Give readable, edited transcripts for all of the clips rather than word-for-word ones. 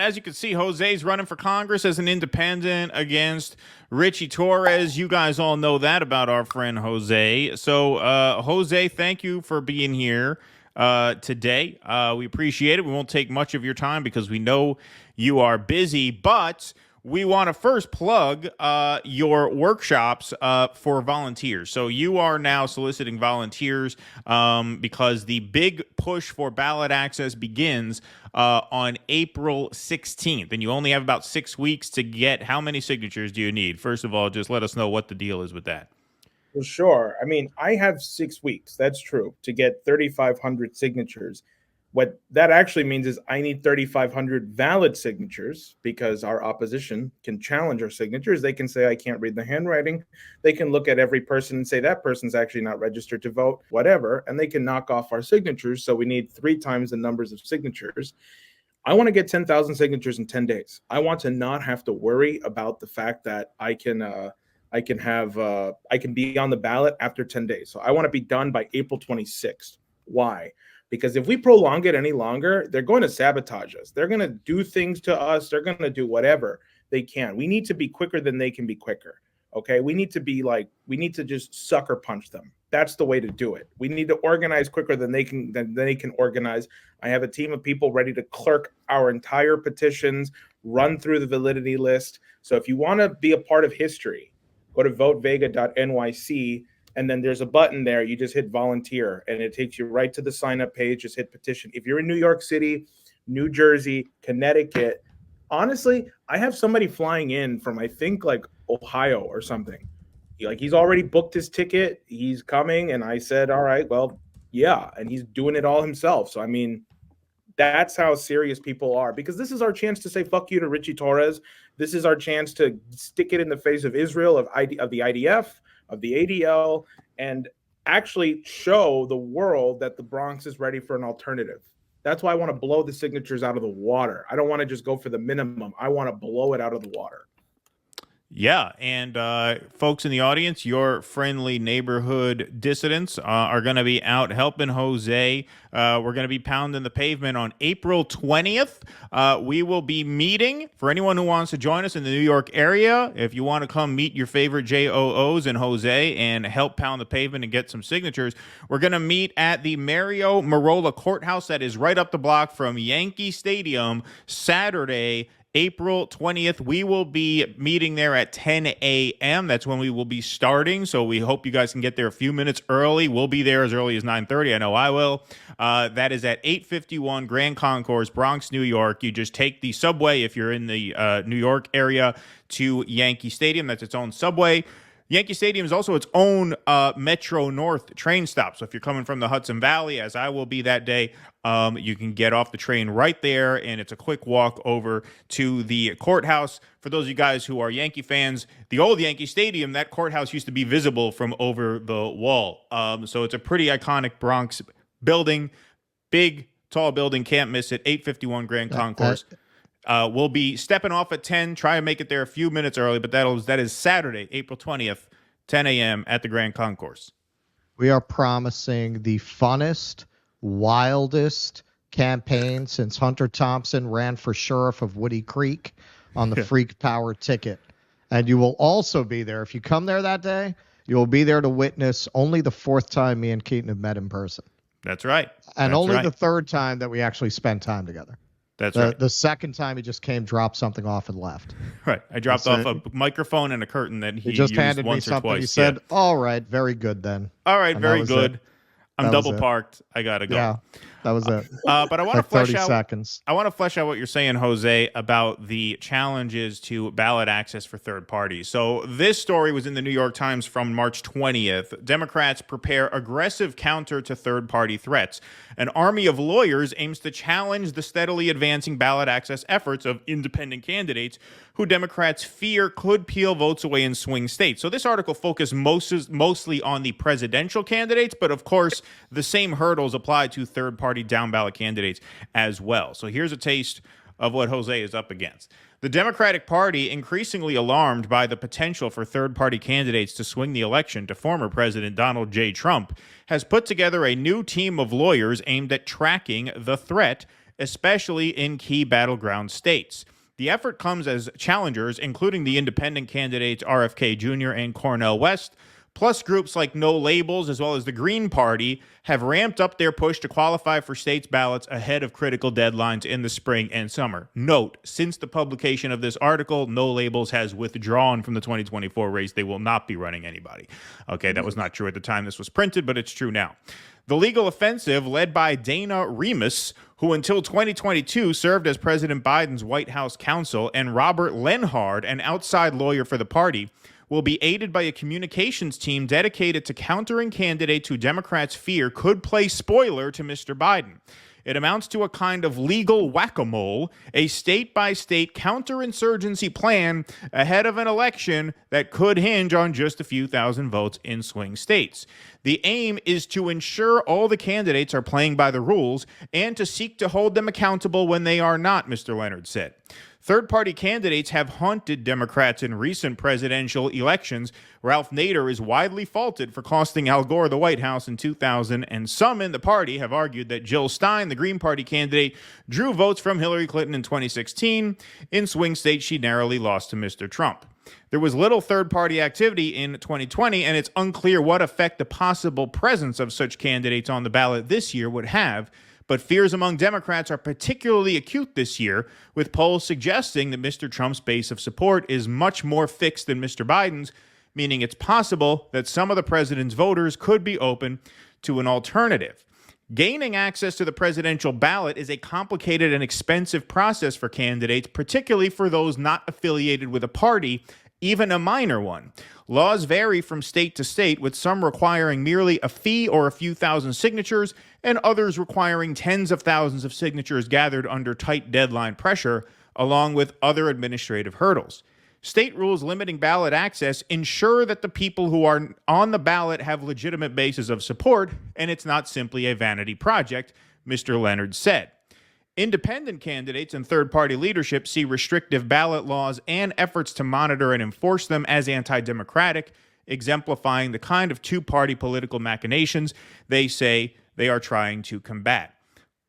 as you can see, Jose's running for Congress as an independent against Ritchie Torres. You guys all know that about our friend Jose. So, Jose, thank you for being here today. We appreciate it. We won't take much of your time because we know you are busy, but we want to first plug your workshops for volunteers. So you are now soliciting volunteers because the big push for ballot access begins on April 16th. And you only have about 6 weeks to get. How many signatures do you need? First of all, just let us know what the deal is with that. Well, sure. I mean, I have 6 weeks. That's true. To get 3,500 signatures. What that actually means is I need 3,500 valid signatures because our opposition can challenge our signatures. They can say, I can't read the handwriting. They can look at every person and say that person's actually not registered to vote, whatever, and they can knock off our signatures. So we need 3 times the numbers of signatures. I want to get 10,000 signatures in 10 days. I want to not have to worry about the fact that I can be on the ballot after 10 days. So I want to be done by April 26th. Why? Because if we prolong it any longer, they're going to sabotage us. They're going to do things to us. They're going to do whatever they can. We need to be quicker than they can be quicker. Okay. We need to just sucker punch them. That's the way to do it. We need to organize quicker than they can organize. I have a team of people ready to clerk our entire petitions, run through the validity list. So if you want to be a part of history, go to votevega.nyc. And then there's a button there. You just hit volunteer and it takes you right to the sign up page. Just hit petition. If you're in New York City, New Jersey, Connecticut, honestly, I have somebody flying in from, I think, like Ohio or something. Like he's already booked his ticket. He's coming. And I said, all right, well, yeah. And he's doing it all himself. So, I mean, that's how serious people are, because this is our chance to say fuck you to Ritchie Torres. This is our chance to stick it in the face of Israel, of the IDF, of the ADL, and actually show the world that the Bronx is ready for an alternative. That's why I want to blow the signatures out of the water. I don't want to just go for the minimum. I want to blow it out of the water. Yeah, and folks in the audience, your friendly neighborhood dissidents are going to be out helping Jose. We're going to be pounding the pavement on April 20th. We will be meeting, for anyone who wants to join us in the New York area, if you want to come meet your favorite JOOs and Jose and help pound the pavement and get some signatures, we're going to meet at the Mario Marola Courthouse that is right up the block from Yankee Stadium, Saturday, April 20th. We will be meeting there at 10 a.m. That's when we will be starting. So we hope you guys can get there a few minutes early. We'll be there as early as 9:30. I know I will. That is at 851 Grand Concourse, Bronx, New York. You just take the subway if you're in the New York area to Yankee Stadium. That's its own subway. Yankee Stadium is also its own Metro North train stop. So if you're coming from the Hudson Valley, as I will be that day, you can get off the train right there, and it's a quick walk over to the courthouse. For those of you guys who are Yankee fans, the old Yankee Stadium, that courthouse used to be visible from over the wall. So it's a pretty iconic Bronx building, big, tall building. Can't miss it. 851 Grand Concourse. We'll be stepping off at 10, try and make it there a few minutes early, but that is Saturday, April 20th, 10 a.m. at the Grand Concourse. We are promising the funnest, wildest campaign since Hunter Thompson ran for sheriff of Woody Creek on the Freak Power ticket. And you will also be there. If you come there that day, you will be there to witness only the 4th time me and Keaton have met in person. That's right. And only the 3rd time that we actually spent time together. That's right. The 2nd time he just came, dropped something off, and left. Right. I dropped off a microphone and a curtain that he just used handed once me something. or twice. He said, all right, very good then. All right, and very good. I'm double parked. I got to go. Yeah, that was it. But I want to flesh out 30 seconds. I want to flesh out what you're saying, Jose, about the challenges to ballot access for third parties. So this story was in the New York Times from March 20th. Democrats prepare aggressive counter to third-party threats. An army of lawyers aims to challenge the steadily advancing ballot access efforts of independent candidates who Democrats fear could peel votes away in swing states. So this article focused mostly on the presidential candidates, but of course, the same hurdles apply to third-party down-ballot candidates as well. So here's a taste of what Jose is up against. The Democratic Party, increasingly alarmed by the potential for third-party candidates to swing the election to former President Donald J. Trump, has put together a new team of lawyers aimed at tracking the threat especially in key battleground states. The effort comes as challengers, including the independent candidates RFK Jr. and Cornel West, plus groups like No Labels as well as the Green Party, have ramped up their push to qualify for states' ballots ahead of critical deadlines in the spring and summer. Note, since the publication of this article, No Labels has withdrawn from the 2024 race. They will not be running anybody. Okay, that was not true at the time this was printed, but it's true now. The legal offensive, led by Dana Remus, who until 2022 served as President Biden's White House counsel, and Robert Lenhard, an outside lawyer for the party, will be aided by a communications team dedicated to countering candidates who Democrats fear could play spoiler to Mr. Biden. It amounts to a kind of legal whack-a-mole, a state-by-state counterinsurgency plan ahead of an election that could hinge on just a few thousand votes in swing states. The aim is to ensure all the candidates are playing by the rules and to seek to hold them accountable when they are not, Mr. Leonard said. Third-party candidates have haunted Democrats in recent presidential elections. Ralph Nader is widely faulted for costing Al Gore the White House in 2000, and some in the party have argued that Jill Stein, the Green Party candidate, drew votes from Hillary Clinton in 2016. In swing states, she narrowly lost to Mr. Trump. There was little third-party activity in 2020, and it's unclear what effect the possible presence of such candidates on the ballot this year would have. But fears among Democrats are particularly acute this year, with polls suggesting that Mr. Trump's base of support is much more fixed than Mr. Biden's, meaning it's possible that some of the president's voters could be open to an alternative. Gaining access to the presidential ballot is a complicated and expensive process for candidates, particularly for those not affiliated with a party, even a minor one. Laws vary from state to state, with some requiring merely a fee or a few thousand signatures, and others requiring tens of thousands of signatures gathered under tight deadline pressure, along with other administrative hurdles. State rules limiting ballot access ensure that the people who are on the ballot have legitimate bases of support, and it's not simply a vanity project, Mr. Leonard said. Independent candidates and third-party leadership see restrictive ballot laws and efforts to monitor and enforce them as anti-democratic, exemplifying the kind of two-party political machinations they say they are trying to combat.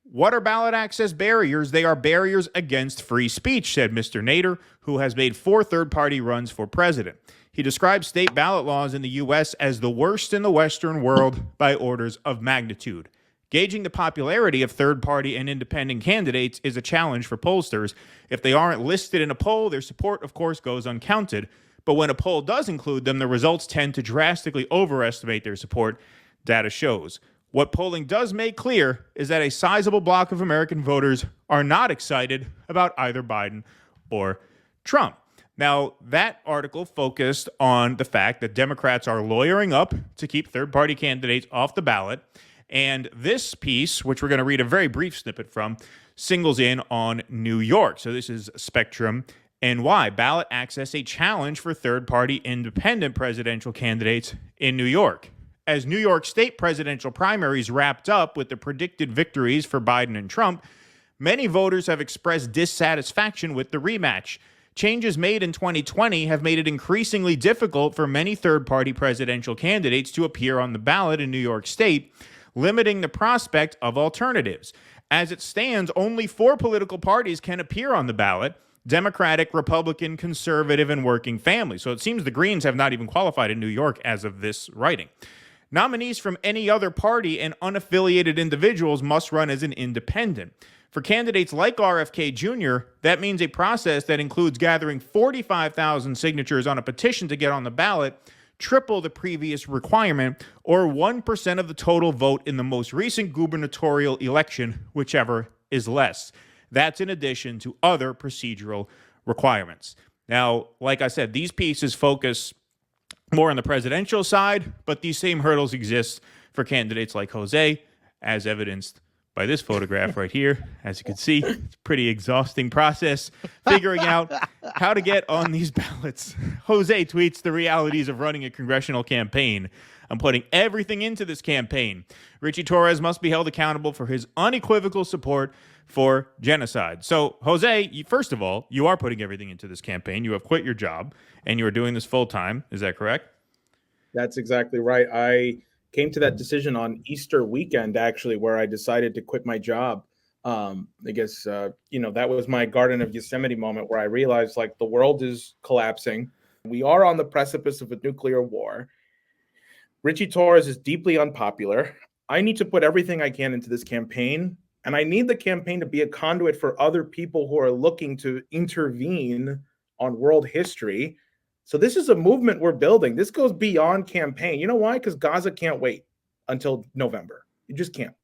What are ballot access barriers? They are barriers against free speech, said Mr. Nader, who has made 4 third-party runs for president. He describes state ballot laws in the U.S. as the worst in the Western world by orders of magnitude. Gauging the popularity of third-party and independent candidates is a challenge for pollsters. If they aren't listed in a poll, their support, of course, goes uncounted. But when a poll does include them, the results tend to drastically overestimate their support, data shows. What polling does make clear is that a sizable block of American voters are not excited about either Biden or Trump. Now, that article focused on the fact that Democrats are lawyering up to keep third-party candidates off the ballot. And this piece, which we're going to read a very brief snippet from, singles in on New York. So this is Spectrum NY. Ballot access a challenge for third-party independent presidential candidates in New York. As New York State presidential primaries wrapped up with the predicted victories for Biden and Trump, many voters have expressed dissatisfaction with the rematch. Changes made in 2020 have made it increasingly difficult for many third-party presidential candidates to appear on the ballot in New York State, limiting the prospect of alternatives. As it stands, only 4 political parties can appear on the ballot: Democratic, Republican, Conservative, and Working Family. So it seems the Greens have not even qualified in New York as of this writing. Nominees from any other party and unaffiliated individuals must run as an independent. For candidates like RFK Jr., that means a process that includes gathering 45,000 signatures on a petition to get on the ballot, triple the previous requirement, or 1% of the total vote in the most recent gubernatorial election, whichever is less. That's in addition to other procedural requirements. Now, like I said, these pieces focus more on the presidential side, but these same hurdles exist for candidates like Jose, as evidenced by this photograph right here. As you can see, it's a pretty exhausting process figuring out how to get on these ballots. Jose tweets the realities of running a congressional campaign. I'm putting everything into this campaign. Ritchie Torres must be held accountable for his unequivocal support for genocide. So, Jose, first of all, you are putting everything into this campaign. You have quit your job, and you are doing this full time. Is that correct? That's exactly right. I came to that decision on Easter weekend, actually, where I decided to quit my job. I guess, that was my Garden of Yosemite moment where I realized like the world is collapsing. We are on the precipice of a nuclear war. Ritchie Torres is deeply unpopular. I need to put everything I can into this campaign, and I need the campaign to be a conduit for other people who are looking to intervene on world history. So this is a movement we're building. This goes beyond campaign. You know why? Because Gaza can't wait until November. You just can't.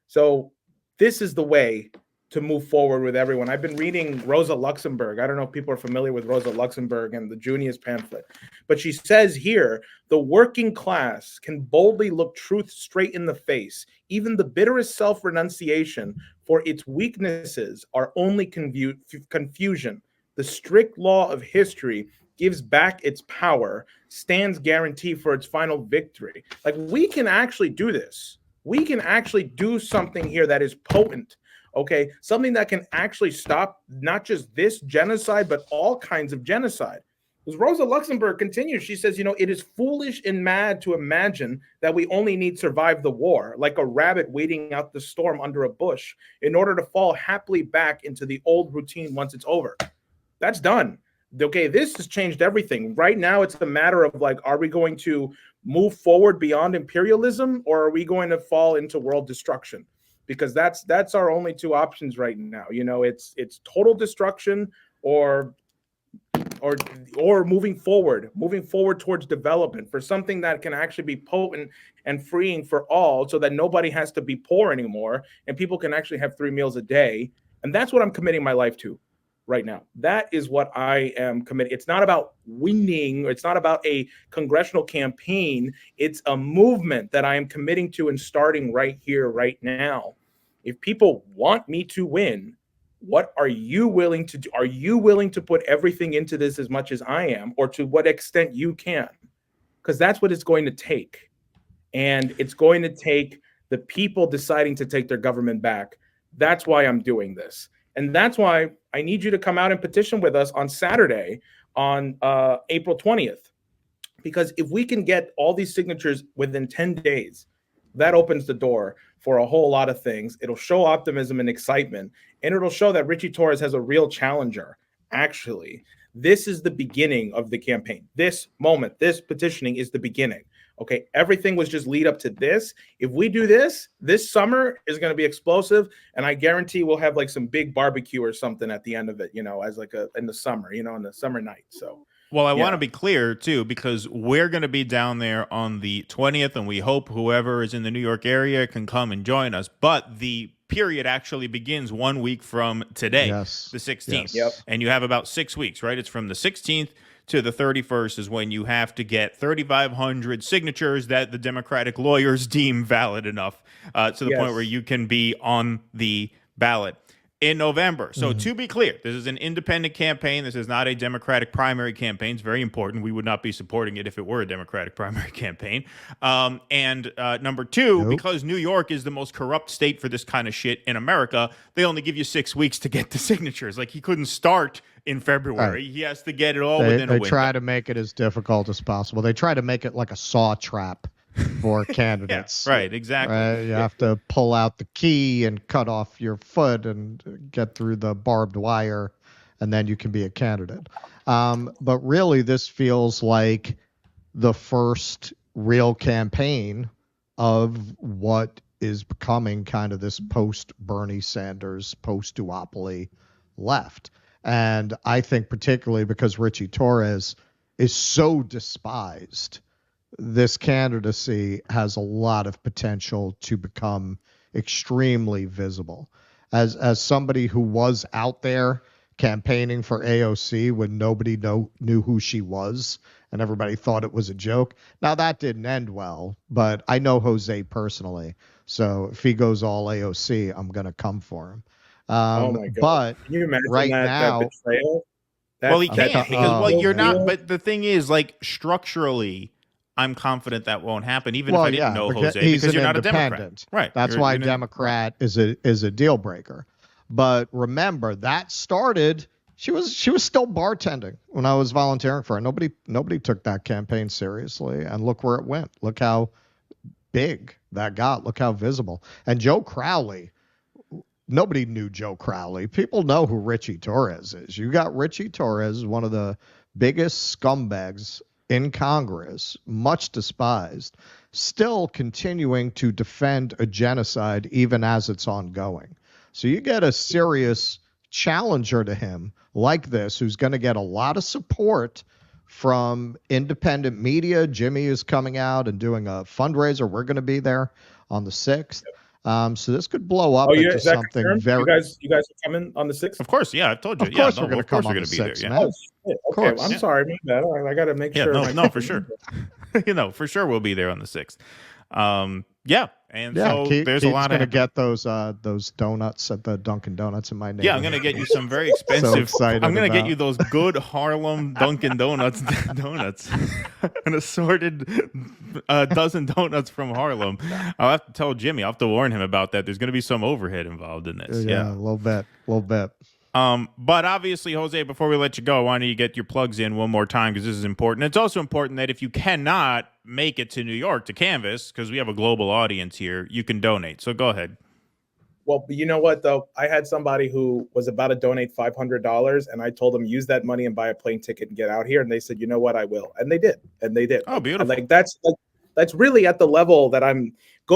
So this is the way to move forward with everyone. I've been reading Rosa Luxemburg. I don't know if people are familiar with Rosa Luxemburg and the Junius pamphlet, but she says here, the working class can boldly look truth straight in the face. Even the bitterest self-renunciation for its weaknesses are only confusion. The strict law of history gives back its power, stands guarantee for its final victory. Like, we can actually do this. We can actually do something here that is potent. Okay, something that can actually stop not just this genocide, but all kinds of genocide. As Rosa Luxemburg continues, she says, it is foolish and mad to imagine that we only need survive the war, like a rabbit waiting out the storm under a bush, in order to fall happily back into the old routine once it's over. That's done. Okay, this has changed everything. Right now, it's a matter of like, are we going to move forward beyond imperialism, or are we going to fall into world destruction? Because that's our only two options right now. It's total destruction or moving forward towards development for something that can actually be potent and freeing for all, so that nobody has to be poor anymore and people can actually have 3 meals a day. And that's what I'm committing my life to right now. That is what I am committed. It's not about winning. It's not about a congressional campaign. It's a movement that I am committing to and starting right here, right now. If people want me to win, what are you willing to do? Are you willing to put everything into this as much as I am, or to what extent you can? Because that's what it's going to take. And it's going to take the people deciding to take their government back. That's why I'm doing this. And that's why I need you to come out and petition with us on Saturday, on April 20th. Because if we can get all these signatures within 10 days, that opens the door for a whole lot of things. It'll show optimism and excitement, and it'll show that Ritchie Torres has a real challenger. Actually, this is the beginning of the campaign. This moment, this petitioning is the beginning. Okay, everything was just lead up to this. If we do this, this summer is going to be explosive, and I guarantee we'll have like some big barbecue or something at the end of it, as like in the summer, in the summer night. So. Well, I want to be clear, too, because we're going to be down there on the 20th, and we hope whoever is in the New York area can come and join us. But the period actually begins 1 week from today, the 16th. Yes. Yep. And you have about 6 weeks, right? It's from the 16th to the 31st is when you have to get 3,500 signatures that the Democratic lawyers deem valid enough to the point where you can be on the ballot in November. So to be clear, this is an independent campaign. This is not a Democratic primary campaign. It's very important. We would not be supporting it if it were a Democratic primary campaign. And number two, because New York is the most corrupt state for this kind of shit in America, they only give you 6 weeks to get the signatures. Like, he couldn't start in February. Right. He has to get it all within a window. They try to make it as difficult as possible. They try to make it like a saw trap for candidates. Right, exactly. Right? You have to pull out the key and cut off your foot and get through the barbed wire, and then you can be a candidate. But really, this feels like the first real campaign of what is becoming kind of this post-Bernie Sanders, post-duopoly left. And I think particularly because Ritchie Torres is so despised, this candidacy has a lot of potential to become extremely visible. As somebody who was out there campaigning for AOC when nobody knew who she was and everybody thought it was a joke. Now, that didn't end well, but I know Jose personally. So if he goes all AOC, I'm going to come for him. Oh my God. But can you imagine right that now, betrayal? Well, he can't because you're not. But the thing is, like, structurally, I'm confident that won't happen, even if I didn't know Jose, because you're not a Democrat. Right. That's why Democrat is a deal breaker. But remember, that started. She was still bartending when I was volunteering for her. Nobody took that campaign seriously, and look where it went. Look how big that got. Look how visible. And Joe Crowley, nobody knew Joe Crowley. People know who Ritchie Torres is. You got Ritchie Torres, one of the biggest scumbags in Congress, much despised, still continuing to defend a genocide even as it's ongoing. So you get a serious challenger to him like this, who's going to get a lot of support from independent media. Jimmy is coming out and doing a fundraiser. We're going to be there on the 6th. So this could blow up into something confirmed? very. You guys are coming on the 6th? Of course, yeah, I told you. Of course, yeah, we're going to come on the 6th, man. Oh, shit. Okay, well, I'm sorry, my bad. I got to make sure. No, for sure. For sure, we'll be there on the 6th. There's a lot going to get those donuts at the Dunkin' Donuts in my neighborhood. Yeah, I'm going to get you some very expensive. I'm going to get you those good Harlem Dunkin' Donuts, an assorted dozen donuts from Harlem. I'll have to tell Jimmy. I'll have to warn him about that. There's going to be some overhead involved in this. Yeah, a little bit. But obviously, Jose, before we let you go, why don't you get your plugs in one more time, because this is important. It's also important that if you cannot make it to New York to canvass, because we have a global audience here, you can donate. So go ahead. Well, you know what, though? I had somebody who was about to donate $500, and I told them, use that money and buy a plane ticket and get out here. And they said, you know what, I will. And they did. Oh, beautiful. And that's really at the level that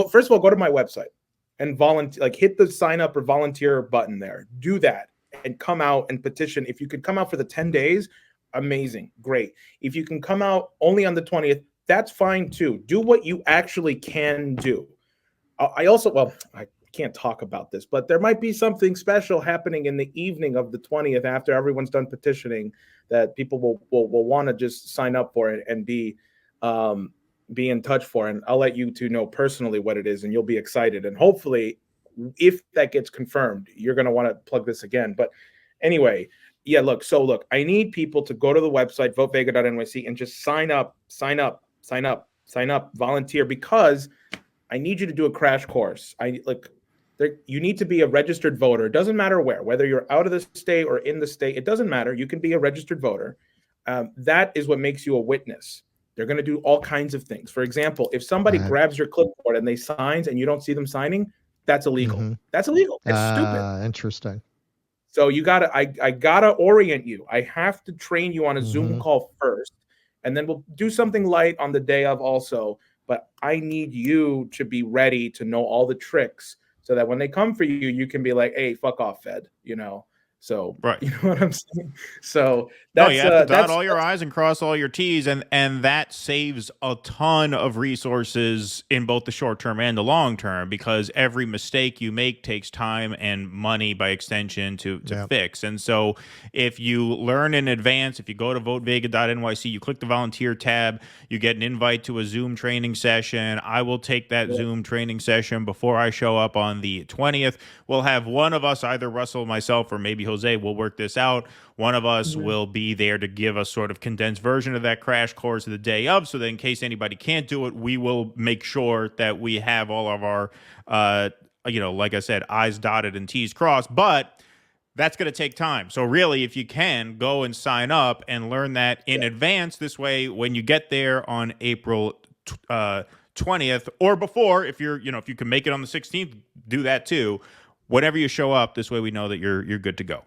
first of all, go to my website and volunteer, hit the sign up or volunteer button there. Do that. And come out and petition. If you could come out for the 10 days, amazing, great. If you can come out only on the 20th, that's fine too. Do what you actually can do. I can't talk about this, but there might be something special happening in the evening of the 20th after everyone's done petitioning that people will want to just sign up for it and be in touch for. And I'll let you two know personally what it is, and you'll be excited. And hopefully, if that gets confirmed, you're going to want to plug this again. But anyway, look, I need people to go to the website, votevega.nyc, and just sign up, volunteer, because I need you to do a crash course. You need to be a registered voter. It doesn't matter whether you're out of the state or in the state, it doesn't matter. You can be a registered voter. That is what makes you a witness. They're going to do all kinds of things. For example, if somebody grabs your clipboard and they signs and you don't see them signing, that's illegal. Mm-hmm. That's illegal. It's stupid. Interesting. So I gotta orient you. I have to train you on a Zoom call first, and then we'll do something light on the day of also. But I need you to be ready to know all the tricks, so that when they come for you, you can be like, "Hey, fuck off, Fed," So, right. You know what I'm saying? So that's, you have to dot all your I's and cross all your T's, and that saves a ton of resources in both the short term and the long term, because every mistake you make takes time and money by extension to fix. And so if you learn in advance, if you go to votevega.nyc, you click the volunteer tab, you get an invite to a Zoom training session. I will take that Zoom training session before I show up on the 20th. We'll have one of us, either Russell, myself, or maybe Jose, will work this out. One of us will be there to give a sort of condensed version of that crash course the day of, so that in case anybody can't do it, we will make sure that we have all of our, like I said, I's dotted and T's crossed. But that's going to take time. So really, if you can, go and sign up and learn that in advance. This way, when you get there on April 20th or before, if you can make it on the 16th, do that too. Whenever you show up, this way we know that you're good to go.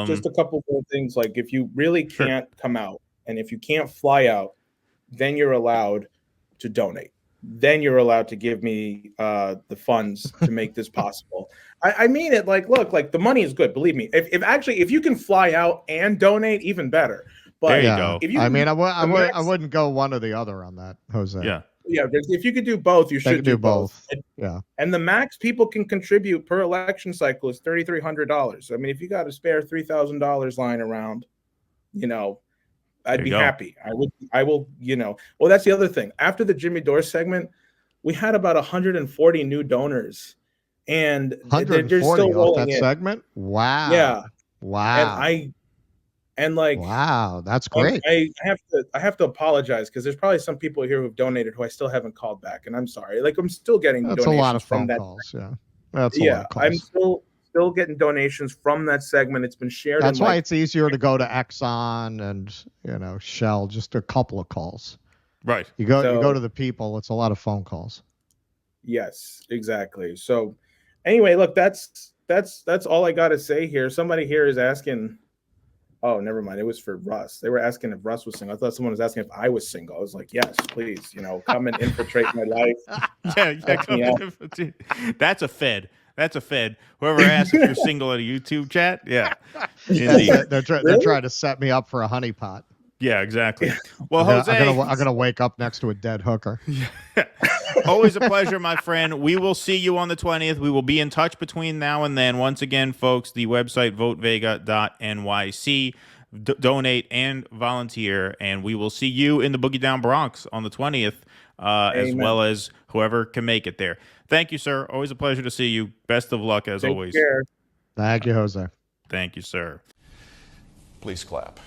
Just a couple more things. Like, if you really can't come out, and if you can't fly out, then you're allowed to donate. Then you're allowed to give me the funds to make this possible. I mean it. Look, the money is good. Believe me. If you can fly out and donate, even better. But there you go. I wouldn't go one or the other on that, Jose. Yeah, if you could do both, you should do both. Yeah. And the max people can contribute per election cycle is $3,300. I mean, if you got a spare $3,000 lying around, I'd be happy. I will. Well, that's the other thing. After the Jimmy Dore segment, we had about 140 new donors, and they're still rolling in. Segment. Wow. Yeah. Wow. Wow, that's great. I have to apologize, because there's probably some people here who've donated who I still haven't called back, and I'm sorry. I'm still getting donations a lot of phone calls. Yeah, that's a lot of calls. I'm still getting donations from that segment. It's been shared. That's why it's easier to go to Exxon and Shell. Just a couple of calls. Right. You go to the people. It's a lot of phone calls. Yes, exactly. So anyway, look, that's that's all I got to say here. Somebody here is asking. Oh, never mind. It was for Russ. They were asking if Russ was single. I thought someone was asking if I was single. I was like, yes, please. Come and infiltrate my life. That's a fed. That's a fed. Whoever asks if you're single at a YouTube chat, yeah. Indeed. They're trying to set me up for a honeypot. Yeah, exactly. Well, Jose, I'm gonna wake up next to a dead hooker. Always a pleasure, my friend. We will see you on the 20th. We will be in touch between now and then. Once again, folks, the website votevega.nyc. Donate and volunteer, and we will see you in the Boogie Down Bronx on the 20th, as well as whoever can make it there. Thank you, sir. Always a pleasure to see you. Best of luck as always. Take care. Thank you, Jose. Thank you, sir. Please clap.